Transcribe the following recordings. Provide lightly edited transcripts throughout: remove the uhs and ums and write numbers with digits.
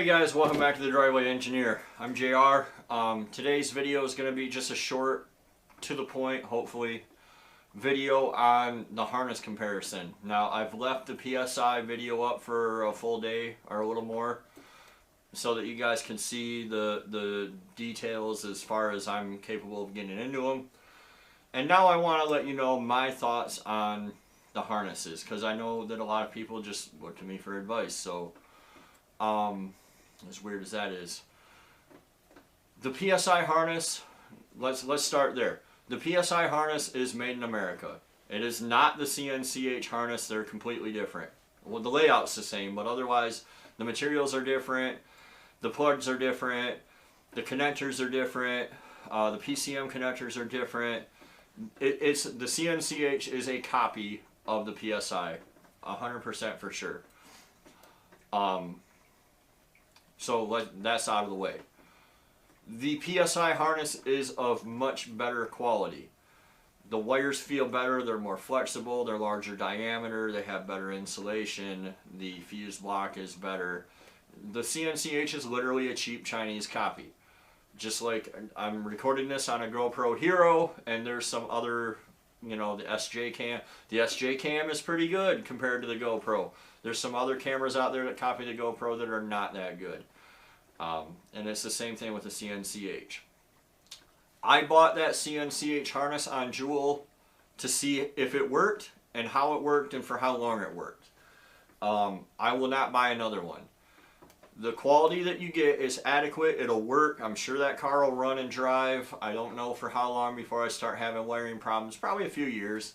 guys, welcome back to the Driveway Engineer. I'm JR. Today's video is going to be just a short, to the point, hopefully, video on the harness comparison. Now, I've left the PSI video up for a full day or a little more so that you guys can see the details as far as I'm capable of getting into them. And now I want to let you know my thoughts on the harnesses, because I know that a lot of people just look to me for advice. So as weird as that is, the PSI harness, let's start there. The PSI harness is made in America. It is not the CNCH harness. They're completely different. Well, the layout's the same, but otherwise the materials are different, the plugs are different, the connectors are different, the PCM connectors are different. It's the CNCH is a copy of the PSI, 100% for sure. So that's out of the way. The PSI harness is of much better quality. The wires feel better, they're more flexible, they're larger diameter, they have better insulation, the fuse block is better. The CNCH is literally a cheap Chinese copy. Just like I'm recording this on a GoPro Hero, and there's some other, you know, the SJ cam. The SJ cam is pretty good compared to the GoPro. There's some other cameras out there that copy the GoPro that are not that good. And it's the same thing with the CNCH. I bought that CNCH harness on Jewel to see if it worked and how it worked and for how long it worked. I will not buy another one. The quality that you get is adequate. It'll work. I'm sure that car will run and drive. I don't know for how long before I start having wiring problems. Probably a few years.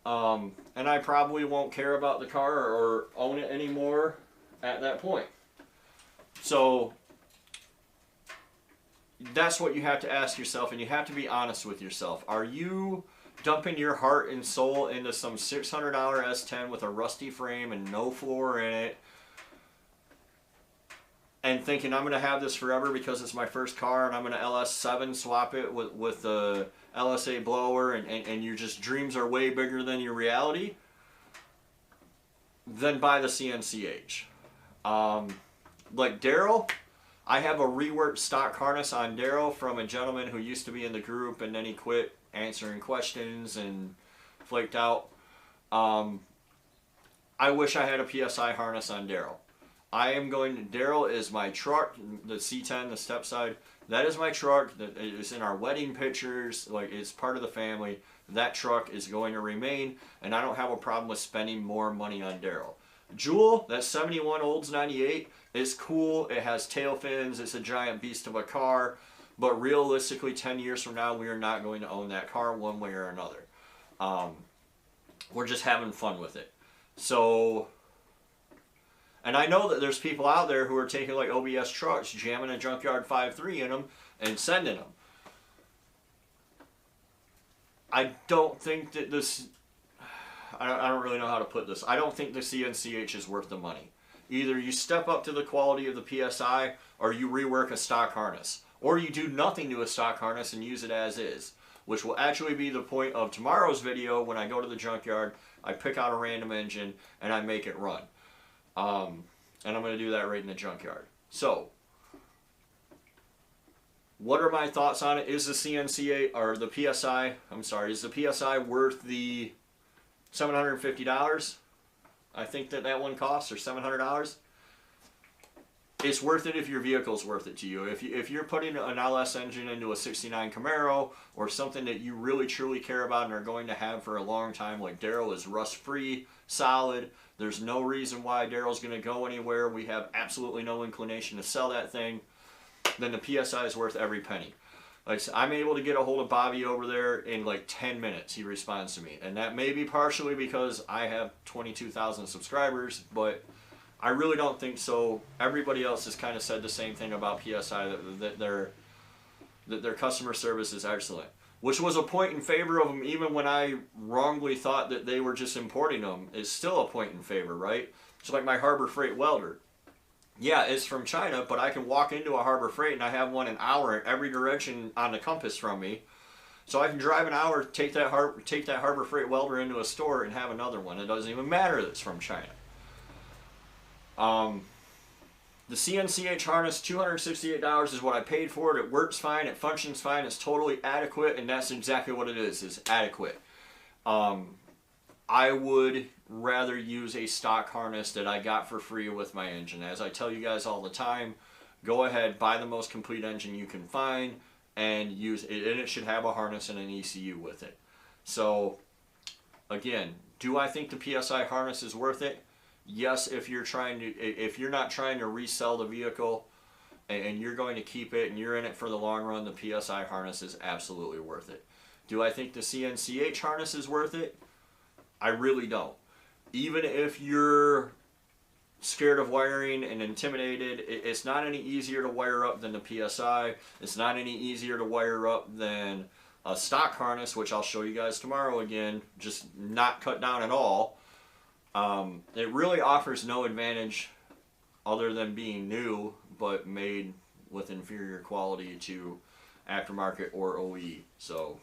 And I probably won't care about the car or own it anymore at that point. So that's what you have to ask yourself, and you have to be honest with yourself. Are you dumping your heart and soul into some $600 S10 with a rusty frame and no floor in it, and thinking I'm going to have this forever because it's my first car and I'm going to LS7 swap it with the LSA blower, and your just dreams are way bigger than your reality? Then buy the CNCH. Like Daryl, I have a reworked stock harness on Daryl from a gentleman who used to be in the group and then he quit answering questions and flaked out. I wish I had a PSI harness on Daryl. Daryl is my truck, the C10, the step side. That is my truck. That is in our wedding pictures. Like, it's part of the family. That truck is going to remain, and I don't have a problem with spending more money on Daryl. Jewel, that 71 Olds 98, is cool. It has tail fins. It's a giant beast of a car. But realistically, 10 years from now, we are not going to own that car one way or another. We're just having fun with it. So, and I know that there's people out there who are taking like OBS trucks, jamming a junkyard 5.3 in them, and sending them. I don't think that this... I don't really know how to put this. I don't think the CNCH is worth the money. Either you step up to the quality of the PSI, or you rework a stock harness. Or you do nothing to a stock harness and use it as is. Which will actually be the point of tomorrow's video. When I go to the junkyard, I pick out a random engine and I make it run. And I'm going to do that right in the junkyard. So, what are my thoughts on it? Is the CNCH, or the PSI, I'm sorry, is the PSI worth the $750? I think that one costs, or $700. It's worth it if your vehicle's worth it to you. If you're putting an LS engine into a 69 Camaro, or something that you really truly care about and are going to have for a long time, like Daryl is rust-free, solid. There's no reason why Daryl's going to go anywhere. We have absolutely no inclination to sell that thing. Then the PSI is worth every penny. Like, I'm able to get a hold of Bobby over there in like 10 minutes. He responds to me. And that may be partially because I have 22,000 subscribers, but I really don't think so. Everybody else has kind of said the same thing about PSI, that their customer service is excellent. Which was a point in favor of them even when I wrongly thought that they were just importing them. It's still a point in favor, right? So like my Harbor Freight welder. Yeah, it's from China, but I can walk into a Harbor Freight and I have one an hour in every direction on the compass from me. So I can drive an hour, take that Harbor Freight welder into a store and have another one. It doesn't even matter that it's from China. The CNCH harness, $268 is what I paid for it. It works fine. It functions fine. It's totally adequate, and that's exactly what it is adequate. I would rather use a stock harness that I got for free with my engine. As I tell you guys all the time, go ahead, buy the most complete engine you can find, and use it, and it should have a harness and an ECU with it. So, again, do I think the PSI harness is worth it? Yes, if you're not trying to resell the vehicle and you're going to keep it and you're in it for the long run, the PSI harness is absolutely worth it. Do I think the CNCH harness is worth it? I really don't. Even if you're scared of wiring and intimidated, it's not any easier to wire up than the PSI. It's not any easier to wire up than a stock harness, which I'll show you guys tomorrow again, just not cut down at all. It really offers no advantage other than being new, but made with inferior quality to aftermarket or OE. So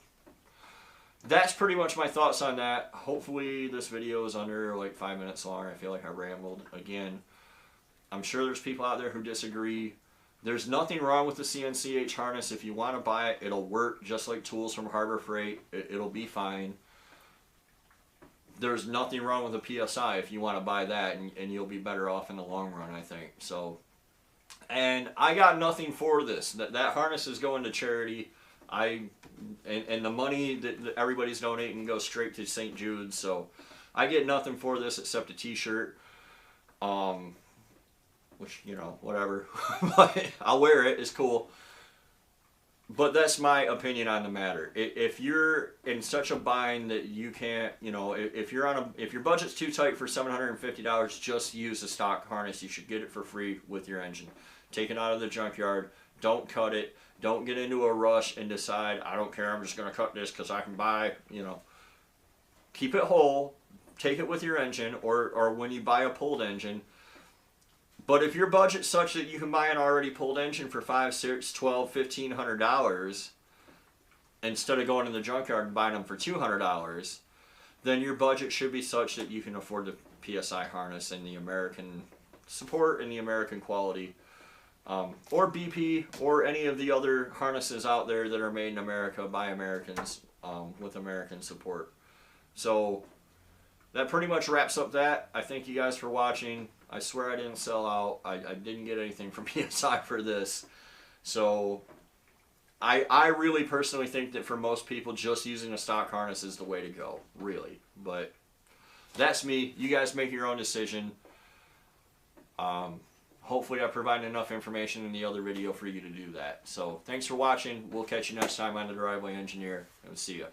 that's pretty much my thoughts on that. Hopefully this video is under like 5 minutes long. I feel like I rambled again. I'm sure there's people out there who disagree. There's nothing wrong with the CNCH harness. If you want to buy it, it'll work just like tools from Harbor Freight. It'll be fine. There's nothing wrong with a PSI if you want to buy that, and you'll be better off in the long run, I think. So, and I got nothing for this. That harness is going to charity. And the money that everybody's donating goes straight to St. Jude's. So I get nothing for this except a t-shirt. Which, you know, whatever. But I'll wear it. It's cool. But that's my opinion on the matter. If you're in such a bind that you can't, you know, if your budget's too tight for $750, just use a stock harness. You should get it for free with your engine. Take it out of the junkyard. Don't cut it. Don't get into a rush and decide, I don't care, I'm just going to cut this because I can buy, you know. Keep it whole. Take it with your engine, or when you buy a pulled engine. But if your budget's such that you can buy an already pulled engine for $500, $600, $1,200, $1,500 instead of going to the junkyard and buying them for $200, then your budget should be such that you can afford the PSI harness and the American support and the American quality, or BP, or any of the other harnesses out there that are made in America by Americans with American support. So that pretty much wraps up that. I thank you guys for watching. I swear I didn't sell out. I didn't get anything from PSI for this. So I really personally think that for most people, just using a stock harness is the way to go. Really. But that's me. You guys make your own decision. Hopefully I provided enough information in the other video for you to do that. So thanks for watching. We'll catch you next time on The Driveway Engineer. And see ya.